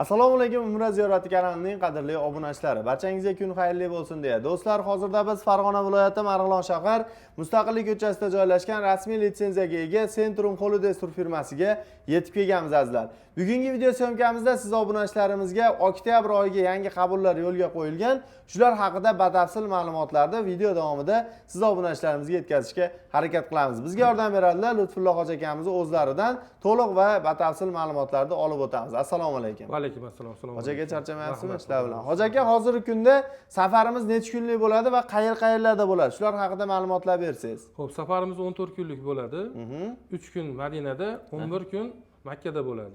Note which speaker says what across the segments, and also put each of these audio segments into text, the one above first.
Speaker 1: Assalomu alaykum, Umra ziyorati kanalining qadrli obunachilari. Barchangizga kun xayrli bo'lsin deya. Do'stlar, hozirda biz Farg'ona viloyati Marg'ilon shahar Mustaqillik ko'chasida joylashgan rasmiy litsenziyaga ega Centrum Holidays tur firmasiga yetib kelganmiz azizlar. Bugungi video syomkamizda siz obunachilarimizga oktyabr oyiga yangi qabullar yo'lga qo'yilgan, shular haqida batafsil ma'lumotlarni video davomida siz obunachilarimizga yetkazishga harakat qilamiz. Bizga yordam beradilar Lutfulloh hoji akamiz o'zlaridan to'liq va batafsil ma'lumotlarni olib o'tamiz. Assalomu alaykum.
Speaker 2: Va alaykum assalom.
Speaker 1: Hoji aka, charchamayapsizmi ishlar bilan? Hoji aka, hozirgi kunda safarimiz necha kunlik bo'ladi va qayerlarda bo'ladi? Shular haqida ma'lumotlar bersangiz.
Speaker 2: Xo'p, safarimiz 14 kunlik bo'ladi. 3 kun Madinada, 11 kun Makkada bo'ladi.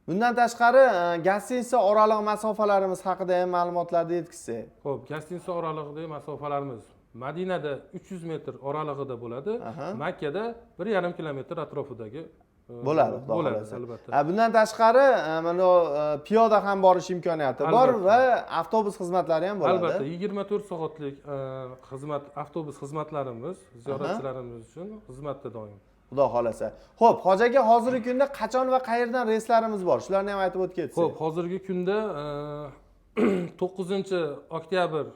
Speaker 1: Bundan tashqari gostinitsa oraliq masofalarimiz haqida ham ma'lumotlarni yetkazsak.
Speaker 2: Xo'p, gostinitsa oralig'idagi masofalarimiz Madinada 300 metr oralig'ida bo'ladi. Makkada 1,5 kilometr atrofidagi
Speaker 1: bo'ladi,
Speaker 2: albatta.
Speaker 1: Bundan tashqari mana piyoda ham borish imkoniyati bor va avtobus xizmatlari ham bo'ladi.
Speaker 2: Albatta, 24 soatlik avtobus xizmatlarimiz ziyoratchilarimiz uchun xizmatda doim.
Speaker 1: Xudo xolasa. Xo'p, hoji aka, hozirgi kunda qachon va qayerdan reyslarimiz bor? Shularni ham aytib o'tib ketsangiz.
Speaker 2: Xo'p, hozirgi kunda 9-oktyabr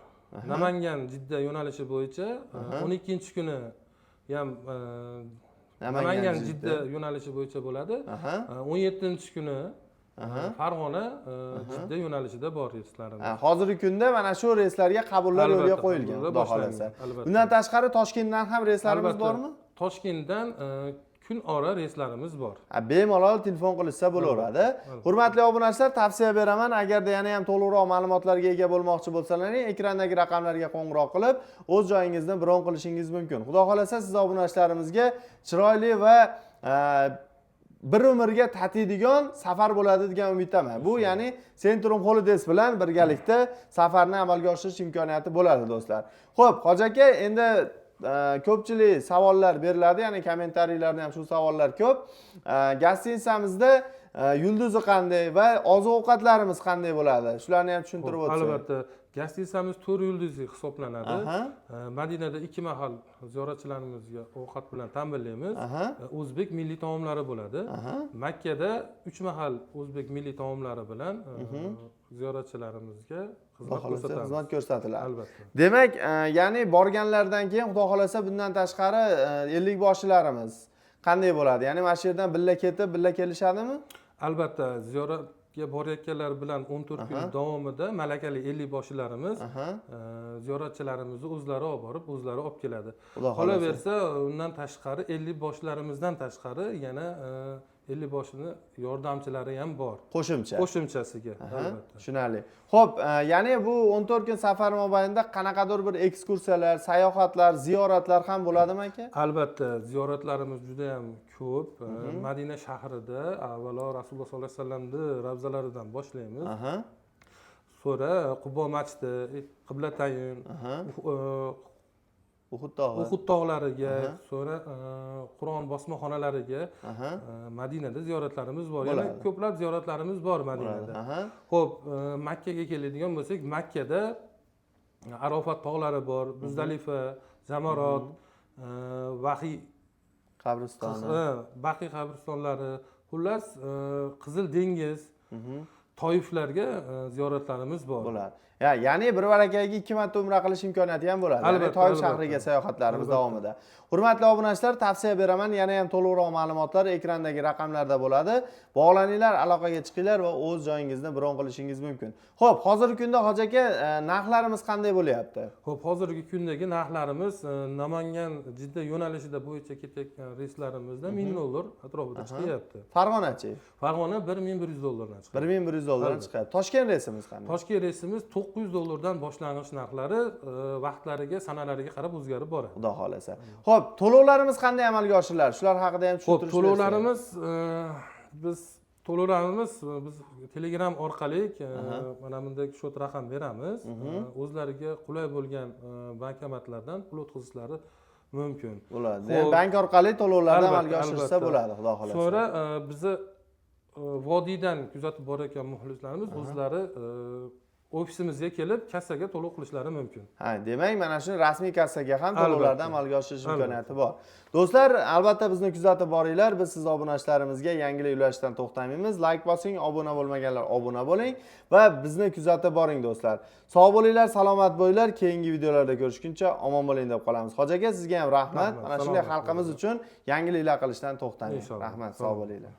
Speaker 2: Namangan Jidda yo'nalishi bo'yicha 12-kuni ham Namangan Jidda yo'nalishi bo'yicha bo'ladi. 17-kuni Farg'ona Jidda yo'nalishida bor reyslarimiz.
Speaker 1: Hozirgi kunda mana shu reyslarga qabullar yo'lga qo'yilgan, xudo xolasa. Bundan tashqari Toshkentdan ham reyslarimiz bormi?
Speaker 2: Toshkentdan kun ora reyslarimiz bor.
Speaker 1: Bemalol telefon qilishsa bo'laveradi. Hurmatli obunachilar, tavsiya beraman, agarda yana ham to'liqroq ma'lumotlarga ega bo'lmoqchi bo'lsalaring, ekrandagi raqamlarga qo'ng'iroq qilib, o'z joyingizni bron qilishingiz mumkin. Xudo xolasa, siz obunachilarimizga chiroyli va bir umrga tatiydigan safar bo'ladi degan umiddaman. Bu ya'ni Centrum Holidays bilan birgalikda safarni amalga oshirish imkoniyati bo'ladi, do'stlar. Xo'p, hoji aka, endi ko'pchilik savollar beriladi, ya'ni kommentariylarda ham shu savollar ko'p. Gostinitsamizda yulduzi qanday va oziq-ovqatlarimiz qanday bo'ladi? Shularni ham tushuntirib o'tsangiz.
Speaker 2: Albatta, gostinitsamiz 4 yulduzli hisoblanadi. Madinada 2 mahal ziyoratchilarimizga ovqat bilan ta'minlaymiz. O'zbek milliy taomlari bo'ladi. Makkada 3 mahal o'zbek milliy taomlari bilan ziyoratchilarimizga xizmat ko'rsatiladi. Albatta.
Speaker 1: Demak, ya'ni borganlardan keyin xudo xolasa bundan tashqari 50 boshilarimiz qanday bo'ladi? Ya'ni mana shu yerdan billa ketib, billa kelishadimi?
Speaker 2: Albatta, ziyoratga borayotganlar bilan 14 kun davomida malakali 50 boshilarimiz ziyoratchilarimizni o'zlari olib borib, o'zlari olib keladi. Qolaversa, undan tashqari 50 boshlarimizdan tashqari yana 50 boshini yordamchilari ham bor. Qo'shimchasiga, albatta.
Speaker 1: Tushunarli. Xo'p, ya'ni bu 14 kun safar mobaynida qanaqadir bir ekskursiyalar, sayohatlar, ziyoratlar ham bo'ladimi aka?
Speaker 2: Albatta, ziyoratlarimiz juda ham ko'p. Madina shahrida avvalo Rasululloh sollallohu alayhi vasallamning ravzalaridan boshlaymiz. So'ra Qubo masjidi, Qiblatayn, Uhud tog'lariga, so'ra Qur'on bosmaxonalariga Madinada ziyoratlarimiz bor. Yana ko'plab ziyoratlarimiz bor Madinada. Xo'p, Makkaga keladigan bo'lsak, Makkada Arofat tog'lari bor, Muzdalifa, Zamarot, Vahiy qabristonlari, xullas Qizil dengiz, Toiflarga ziyoratlarimiz bor. Ya'ni
Speaker 1: bir barakaga 2 marta umra qilish imkoniyati ham bo'ladi. Ya'ni Toif shahriga sayohatlarimiz davomida. Hurmatli obunachilar, tavsiya beraman, yana ham to'liqroq ma'lumotlar ekrandagi raqamlarda bo'ladi. Bog'laninglar, aloqaga chiqinglar va o'z joyingizni bron qilishingiz mumkin. Xo'p, hozirgi kunda hoji aka, narxlarimiz qanday bo'lyapti?
Speaker 2: Xo'p, hozirgi kundagi narxlarimiz Namangan Jidda yo'nalishida bo'yicha ketayotgan reyslarimizda $1000 atrofida chiqyapti.
Speaker 1: Farg'onachi?
Speaker 2: Farg'ona $1100 chiqadi.
Speaker 1: $1100 chiqadi. Toshkent reysimiz qanday?
Speaker 2: Toshkent reysimiz $900 boshlang'ich narxlari vaqtlariga, sanalariga qarab o'zgarib boradi.
Speaker 1: Xudo xolasa. Xo'p, to'lovlarimiz qanday amalga oshiriladi? Shular haqida ham tushuntirish
Speaker 2: bersangiz. To'lovlarimiz biz Telegram orqali mana bunday shot raqam beramiz. O'zlariga qulay bo'lgan bankomatlardan pul o'tkazishlari mumkin.
Speaker 1: Bo'ladi. Bank orqali to'lovlarni amalga oshirsa bo'ladi, xudo xolasa.
Speaker 2: So'ra bizni vodiydan kuzatib borayotgan muxlislarimiz o'zlari ofisimizga kelib kassaga to'lov qilishlari mumkin.
Speaker 1: Ha, demak, mana shu rasmiy kassaga ham
Speaker 2: Albatta.
Speaker 1: to'lovlardan amalga oshirish imkoniyati bor. Do'stlar, albatta bizni kuzatib boringlar. Biz siz obunachilarimizga yangilik ulashishdan to'xtamaymiz. Like bosing, obuna bo'lmaganlar obuna bo'ling va bizni kuzatib boring do'stlar. Sog' bo'linglar, salomat bo'linglar. Keyingi videolarda ko'rishguncha omon bo'ling deb qolamiz. Xo'ja aka, sizga ham rahmat. Mana shunday xalqimiz uchun yangiliklar qilishdan to'xtamang. Rahmat, sog' bo'linglar.